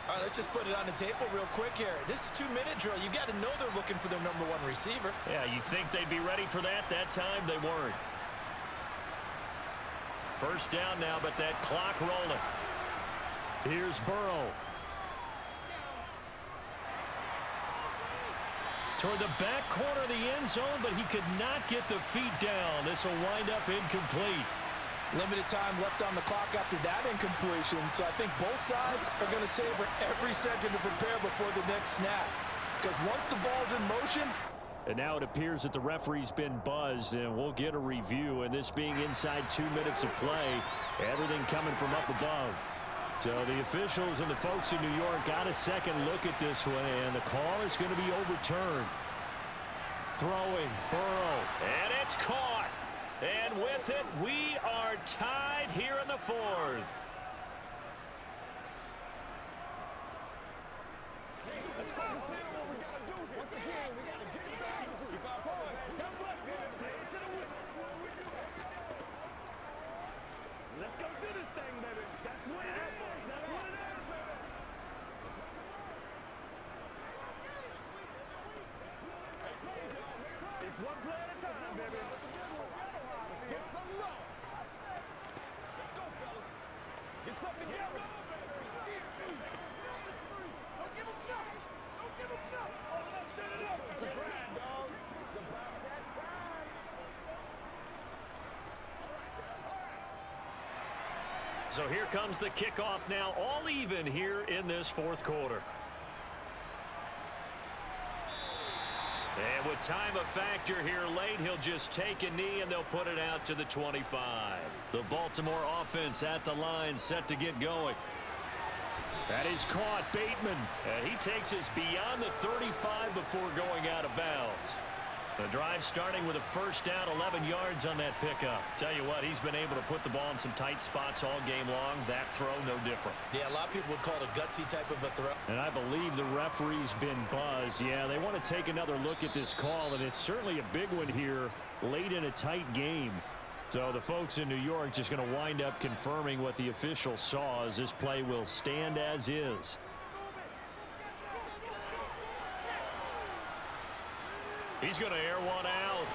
All right, let's just put it on the table real quick here. This is 2-minute drill. You got to know they're looking for their #1 receiver. Yeah, you think they'd be ready for that? That time they weren't. 1st down now, but that clock rolling. Here's Burrow. Toward the back corner of the end zone, but he could not get the feet down. This will wind up incomplete. Limited time left on the clock after that incompletion, so I think both sides are going to savor every second to prepare before the next snap. Because once the ball's in motion... And now it appears that the referee's been buzzed, and we'll get a review. And this being inside 2 minutes of play, everything coming from up above. So the officials and the folks in New York got a second look at this one, and the call is going to be overturned. Throwing, Burrow, and it's caught. And with it, we are tied here in the 4th. Let's go. What we gotta do here. Once again, we gotta get it back. Keep our boys. Play it to the whistle. Let's go do this thing, baby. That's what it is. That's what it is, baby. It's one play at a time, baby. Let's get some love. Let's go, fellas. Get something together. Don't give him nothing. Don't give him nothing. Oh, let's do it up. Let's ride, dog. It's about that time. So here comes the kickoff now, all even here in this 4th quarter. And with time a factor here late, he'll just take a knee and they'll put it out to the 25. The Baltimore offense at the line, set to get going. That is caught, Bateman. And he takes us beyond the 35 before going out of bounds. The drive starting with a 1st down, 11 yards on that pickup. Tell you what, he's been able to put the ball in some tight spots all game long. That throw, no different. Yeah, a lot of people would call it a gutsy type of a throw. And I believe the referee's been buzzed. Yeah, they want to take another look at this call, and it's certainly a big one here late in a tight game. So the folks in New York just going to wind up confirming what the official saw as this play will stand as is. He's going to air one out.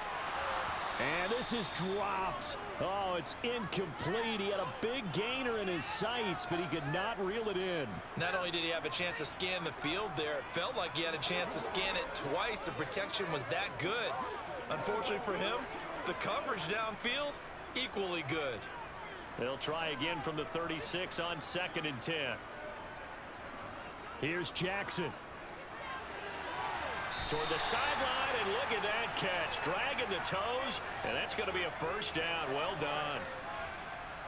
And this is dropped. Oh, it's incomplete. He had a big gainer in his sights, but he could not reel it in. Not only did he have a chance to scan the field there, it felt like he had a chance to scan it twice. The protection was that good. Unfortunately for him, the coverage downfield, equally good. They'll try again from the 36 on 2nd and 10. Here's Jackson. Toward the sideline, and look at that catch. Dragging the toes, and that's going to be a first down. Well done.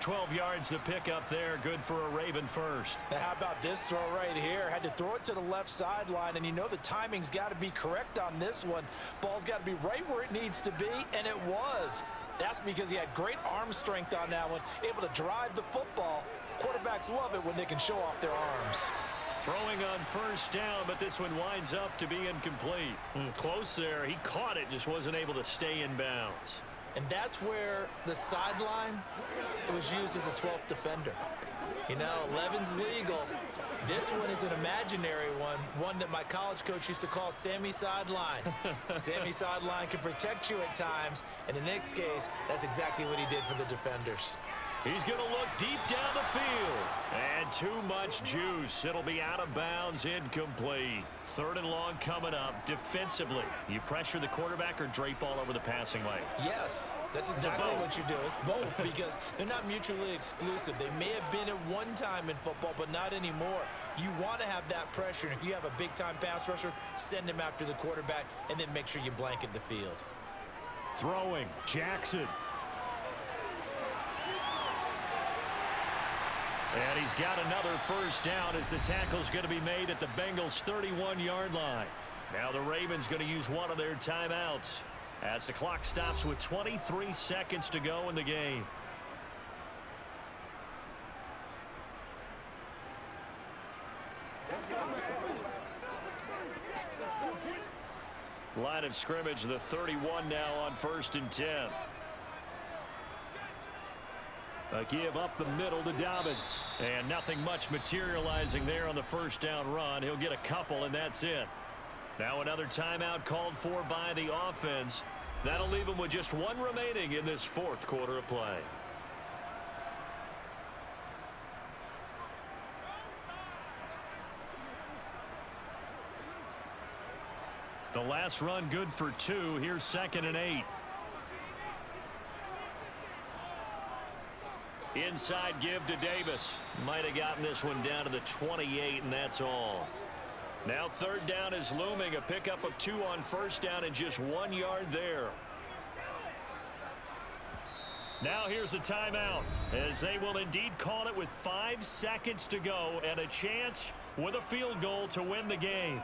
12 yards to pick up there. Good for a Raven first. Now, how about this throw right here? Had to throw it to the left sideline, and you know the timing's got to be correct on this one. Ball's got to be right where it needs to be, and it was. That's because he had great arm strength on that one, able to drive the football. Quarterbacks love it when they can show off their arms. Throwing on first down, but this one winds up to be incomplete. Close there. He caught it, just wasn't able to stay in bounds. And that's where the sideline, it was used as a 12th defender. You know, 11's legal. This one is an imaginary one that my college coach used to call Sammy Sideline. Sammy Sideline can protect you at times, and in this case, that's exactly what he did for the defenders. He's going to look deep down the field. And too much juice. It'll be out of bounds, incomplete. 3rd and long coming up. Defensively, you pressure the quarterback or drape all over the passing lane? Yes, that's exactly what you do. It's both because they're not mutually exclusive. They may have been at one time in football, but not anymore. You want to have that pressure. And if you have a big-time pass rusher, send him after the quarterback and then make sure you blanket the field. Throwing, Jackson. And he's got another first down as the tackle's going to be made at the Bengals' 31-yard line. Now the Ravens going to use one of their timeouts as the clock stops with 23 seconds to go in the game. Line of scrimmage, the 31 now on 1st and 10. A give up the middle to Dobbins. And nothing much materializing there on the first down run. He'll get a couple, and that's it. Now another timeout called for by the offense. That'll leave him with just one remaining in this 4th quarter of play. The last run good for 2. Here's 2nd and 8. Inside give to Davis. Might have gotten this one down to the 28, and that's all. Now 3rd down is looming. A pickup of 2 on first down and just 1 yard there. Now here's a timeout as they will indeed call it with 5 seconds to go and a chance with a field goal to win the game.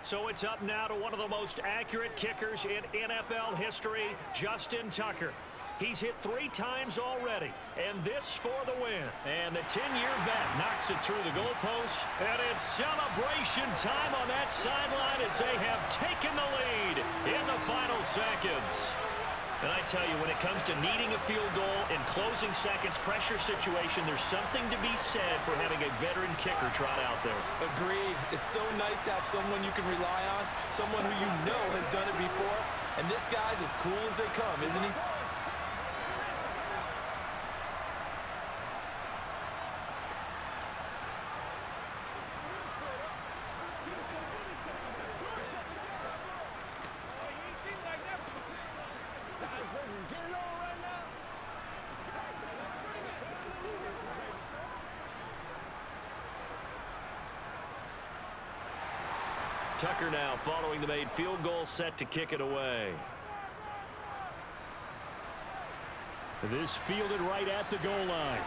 So it's up now to one of the most accurate kickers in NFL history, Justin Tucker. He's hit 3 times already, and this for the win. And the 10-year vet knocks it through the goalpost, and it's celebration time on that sideline as they have taken the lead in the final seconds. And I tell you, when it comes to needing a field goal in closing seconds, pressure situation, there's something to be said for having a veteran kicker trot out there. Agreed. It's so nice to have someone you can rely on, someone who you know has done it before. And this guy's as cool as they come, isn't he? Tucker now following the made field goal, set to kick it away. This fielded right at the goal line.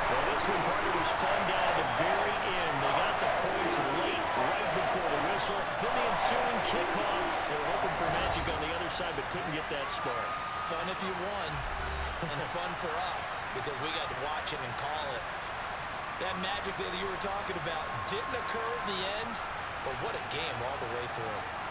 Well, this one was fun down at the very end. They got the points late, right before the whistle. Then the ensuing kickoff. They were hoping for magic on the other side, but couldn't get that spark. Fun if you won, and fun for us because we got to watch it and call it. That magic that you were talking about didn't occur at the end, but what a game all the way through.